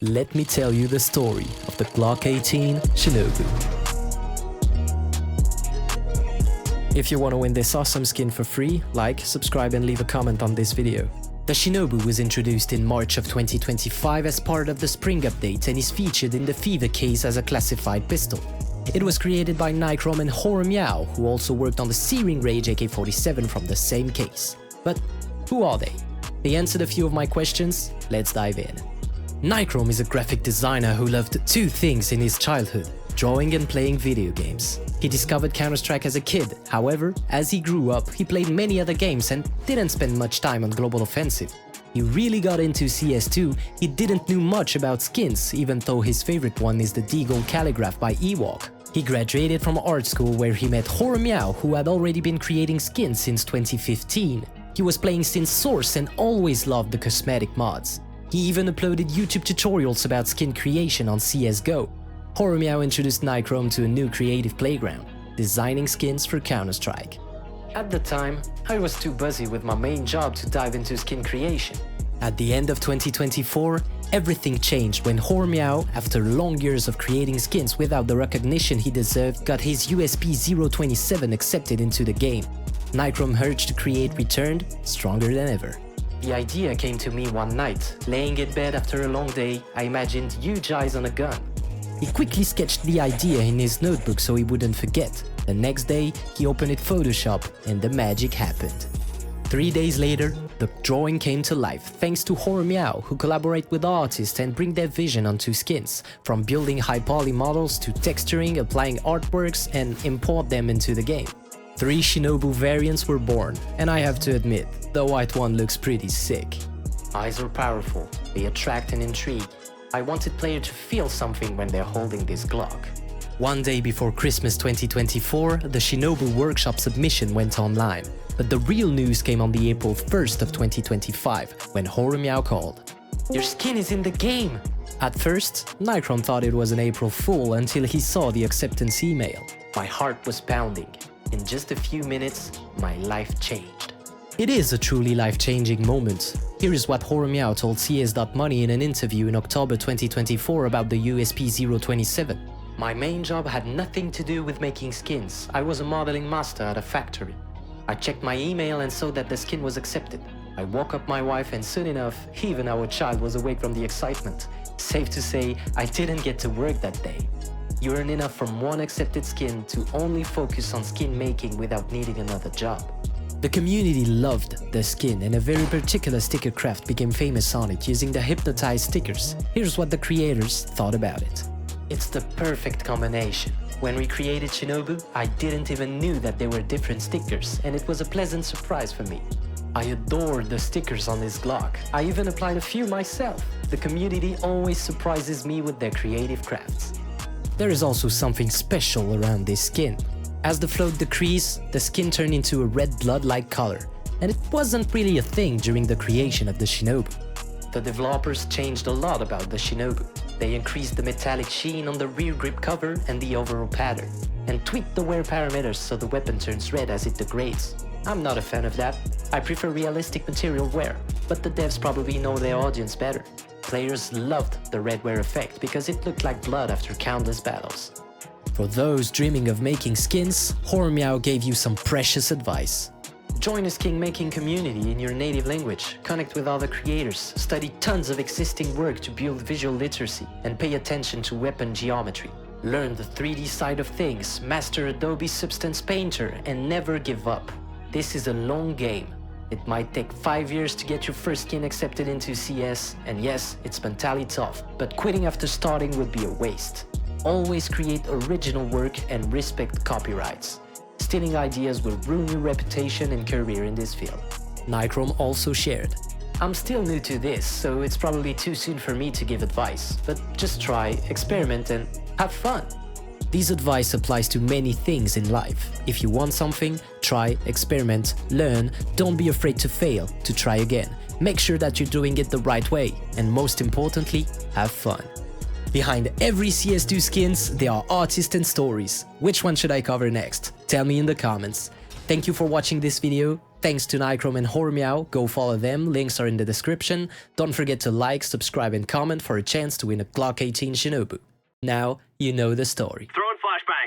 Let me tell you the story of the Glock 18 Shinobu. If you want to win this awesome skin for free, like, subscribe and leave a comment on this video. The Shinobu was introduced in March of 2025 as part of the spring update and is featured in the Fever case as a classified pistol. It was created by Nichrome and Horameow, who also worked on the Searing Rage AK-47 from the same case. But who are they? They answered a few of my questions, let's dive in. Nichrome is a graphic designer who loved two things in his childhood: drawing and playing video games. He discovered Counter-Strike as a kid, however, as he grew up, he played many other games and didn't spend much time on Global Offensive. He really got into CS2, he didn't know much about skins, even though his favorite one is the Deagle Calligraph by Hewok. He graduated from art school where he met Horameow, who had already been creating skins since 2015. He was playing since Source and always loved the cosmetic mods. He even uploaded YouTube tutorials about skin creation on CSGO. Horameow introduced Nichrome to a new creative playground, designing skins for Counter-Strike. At the time, I was too busy with my main job to dive into skin creation. At the end of 2024, everything changed when Horameow, after long years of creating skins without the recognition he deserved, got his USP 027 accepted into the game. Nichrome's urge to create returned, stronger than ever. The idea came to me one night. Laying in bed after a long day, I imagined huge eyes on a gun. He quickly sketched the idea in his notebook so he wouldn't forget. The next day, he opened it Photoshop and the magic happened. 3 days later, the drawing came to life thanks to Horameow, who collaborate with artists and bring their vision onto skins, from building high-poly models to texturing, applying artworks, and import them into the game. 3 Shinobu variants were born, and I have to admit, the white one looks pretty sick. Eyes are powerful, they attract and intrigue. I wanted players to feel something when they're holding this Glock. One day before Christmas 2024, the Shinobu workshop submission went online, but the real news came on the April 1st of 2025, when Horameow called. "Your skin is in the game!" At first, Nichrome thought it was an April Fool until he saw the acceptance email. My heart was pounding. In just a few minutes, my life changed. It is a truly life-changing moment. Here is what Horameow told CS.Money in an interview in October 2024 about the USP 027. "My main job had nothing to do with making skins. I was a modeling master at a factory. I checked my email and saw that the skin was accepted. I woke up my wife and soon enough, even our child was awake from the excitement. Safe to say, I didn't get to work that day. You earn enough from one accepted skin to only focus on skin making without needing another job." The community loved the skin and a very particular sticker craft became famous on it using the hypnotized stickers. Here's what the creators thought about it. "It's the perfect combination. When we created Shinobu, I didn't even knew that there were different stickers and it was a pleasant surprise for me. I adored the stickers on this Glock. I even applied a few myself. The community always surprises me with their creative crafts." There is also something special around this skin. As the float decreased, the skin turned into a red blood-like color, and it wasn't really a thing during the creation of the Shinobu. The developers changed a lot about the Shinobu. They increased the metallic sheen on the rear grip cover and the overall pattern, and tweaked the wear parameters so the weapon turns red as it degrades. I'm not a fan of that. I prefer realistic material wear, but the devs probably know their audience better. Players loved the red wear effect because it looked like blood after countless battles. For those dreaming of making skins, Horameow gave you some precious advice. Join a skin making community in your native language, connect with other creators, study tons of existing work to build visual literacy, and pay attention to weapon geometry. Learn the 3D side of things, master Adobe Substance Painter, and never give up. This is a long game. It might take 5 years to get your first skin accepted into CS, and yes, it's mentally tough, but quitting after starting would be a waste. Always create original work and respect copyrights. Stealing ideas will ruin your reputation and career in this field. Nichrome also shared, "I'm still new to this, so it's probably too soon for me to give advice, but just try, experiment, and have fun." This advice applies to many things in life. If you want something, try, experiment, learn, don't be afraid to fail, to try again. Make sure that you're doing it the right way, and most importantly, have fun. Behind every CS2 skins, there are artists and stories. Which one should I cover next? Tell me in the comments. Thank you for watching this video. Thanks to Nichrome and Horameow, go follow them, links are in the description. Don't forget to like, subscribe and comment for a chance to win a Glock 18 Shinobu. Now, you know the story. Throwing flashbang.